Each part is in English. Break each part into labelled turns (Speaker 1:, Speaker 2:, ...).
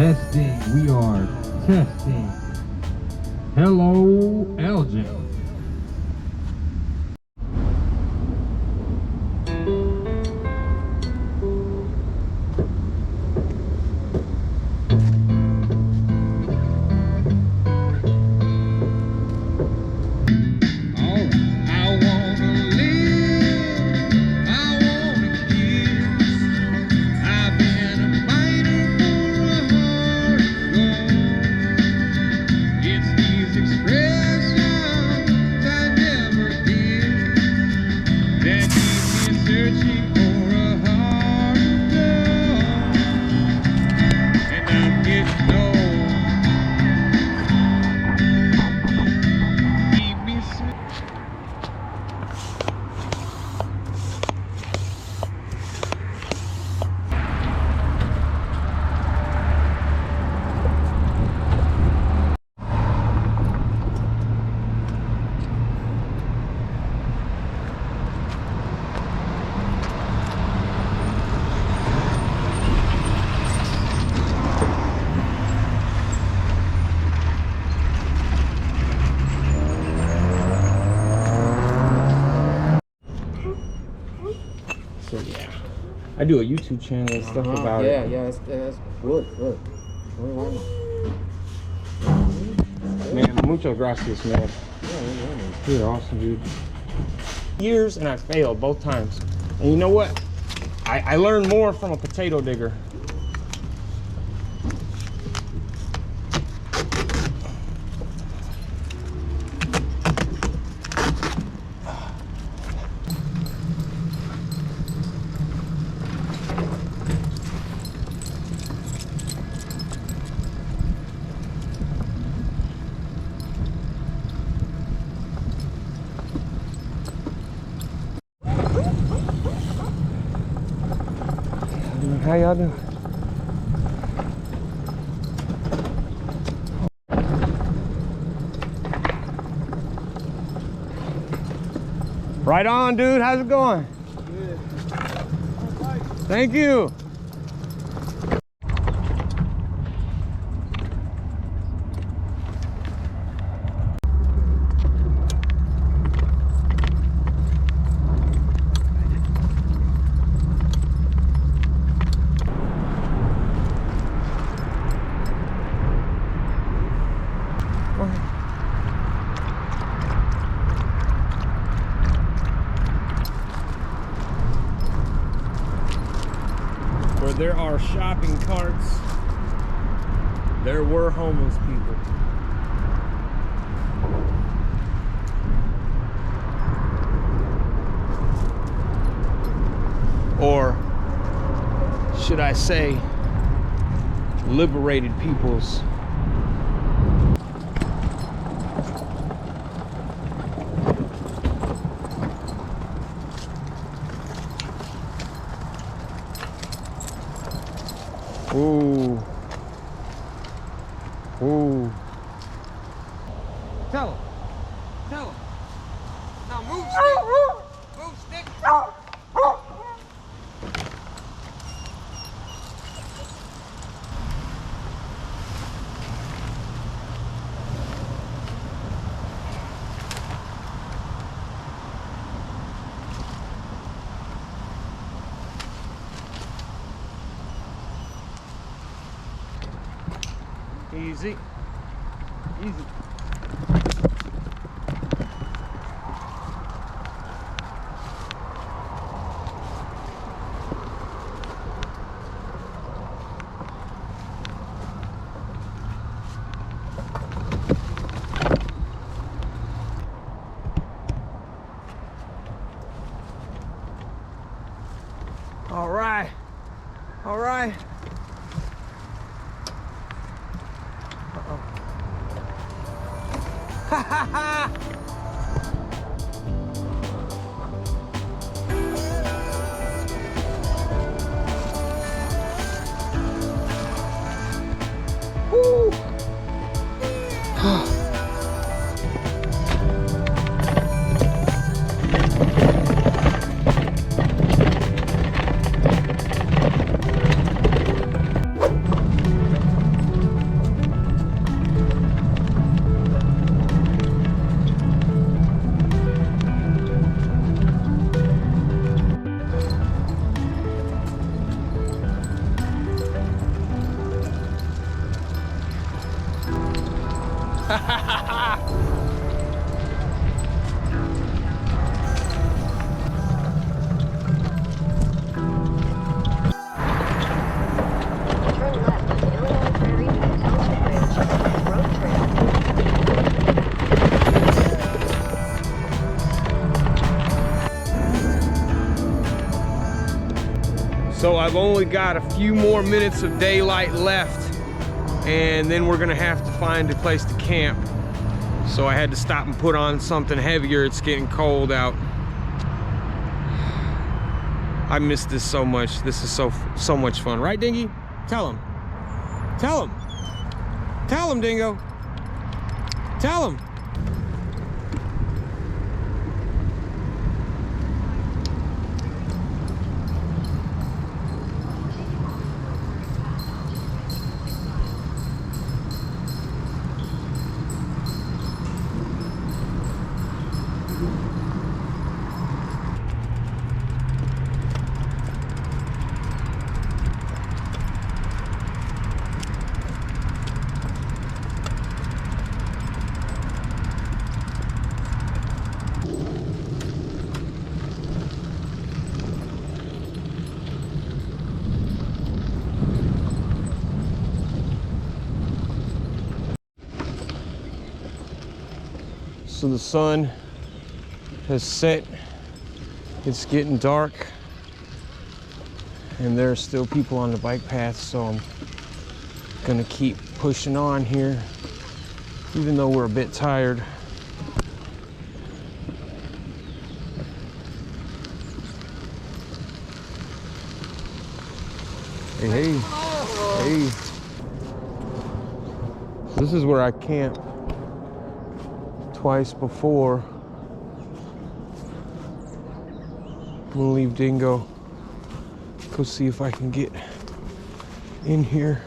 Speaker 1: Testing. We are testing. Hello, Elgin.
Speaker 2: So yeah, I do a YouTube channel and stuff about
Speaker 3: it. Yeah, that's good.
Speaker 2: Man, mucho gracias, man. You're awesome, dude. Years and I failed both times. And you know what? I learned more from a potato digger. How y'all doing? Right on, dude. How's it going? Good. Thank you. Where there are shopping carts, there were homeless people. Or should I say, liberated peoples. Ooh. Ooh. Tell him. Tell him. Now move, stick. Move, stick. Easy. Easy. All right. All right. Ha ha ha! Woo! So I've only got a few more minutes of daylight left, and then we're gonna have to find a place to camp. So I had to stop and put on something heavier. It's getting cold out. I miss this so much. This is so much fun, right, Dingy? Tell him. Tell him. Tell him, Dingo. Tell him. So the sun has set, it's getting dark, and there are still people on the bike path, so I'm gonna keep pushing on here, even though we're a bit tired. Hey, hey, hey. This is where I camped twice before. I'm gonna leave Dingo, go see if I can get in here.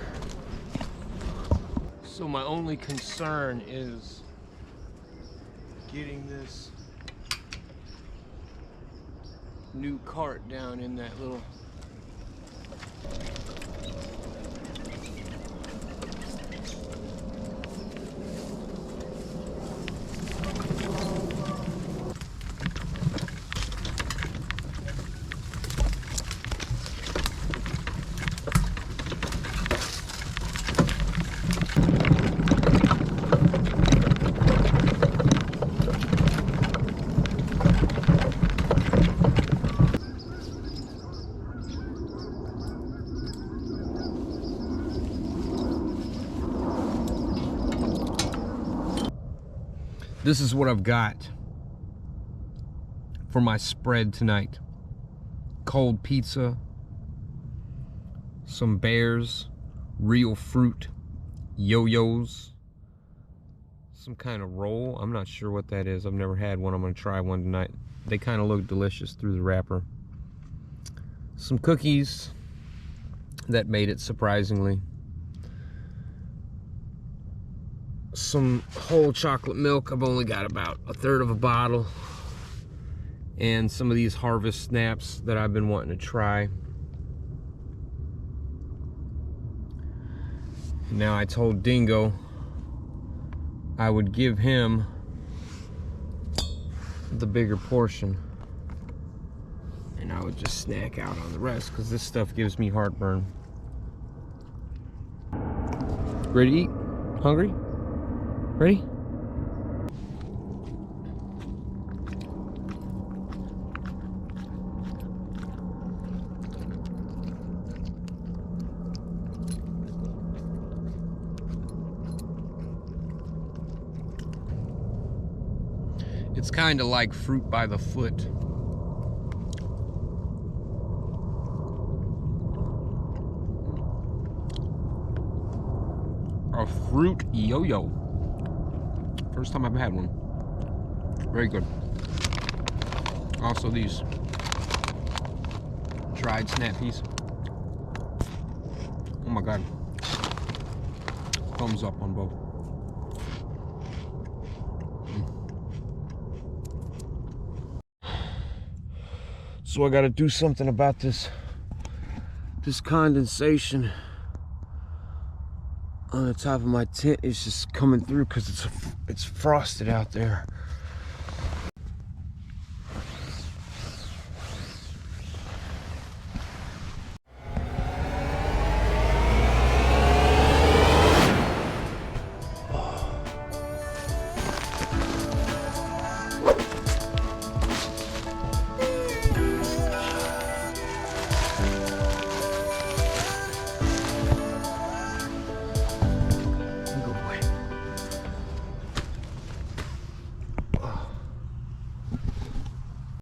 Speaker 2: So my only concern is getting this new cart down in that little This is what I've got for my spread tonight. Cold pizza, some bears, real fruit, yo-yos, some kind of roll. I'm not sure what that is. I've never had one. I'm gonna try one tonight. They kind of look delicious through the wrapper. Some cookies that made it surprisingly. Some whole chocolate milk. I've only got about 1/3 of a bottle, and some of these Harvest Snaps that I've been wanting to try. Now I told Dingo I would give him the bigger portion, and I would just snack out on the rest, because this stuff gives me heartburn. Ready to eat? Hungry? Ready? It's kind of like fruit by the foot. A fruit yo-yo. First time I've had one. Very good. Also these dried snappies. Oh my God. Thumbs up on both. So I gotta do something about this condensation on the top of my tent. Is just coming through because it's frosted out there.